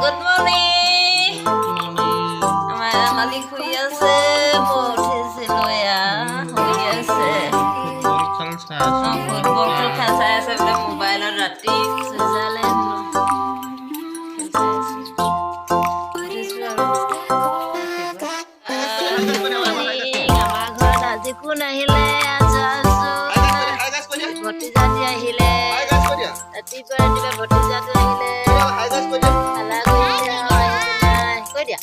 Good morning. আমাৰ মালিক শুই আছে মই উঠিছিলোঁ শুই আছে ফুটবল খেল চাই আছে বোলে মোবাইলত ৰাতি চুইজাৰলেণ্ড আমাৰ ঘৰত আজি কোন আহিলে ভতিজাতি আহিলে ৰাতিপুৱা ভতিজাটো আহিলে হালা কৰিছে কৈ দিয়া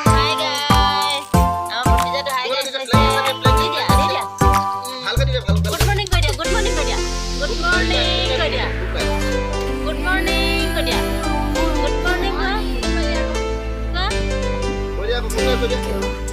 হাই গাইছ আমাৰ ভতিজাটো হাই গাইছ কৈছে গুড মৰ্ণিং কৈ দিয়া গুড মৰ্ণিং কৈ দিয়া গুড মৰ্ণিং কৈ দিয়া গুড মৰ্ণিং কৈ দিয়া গুড মৰ্ণিং কোৱা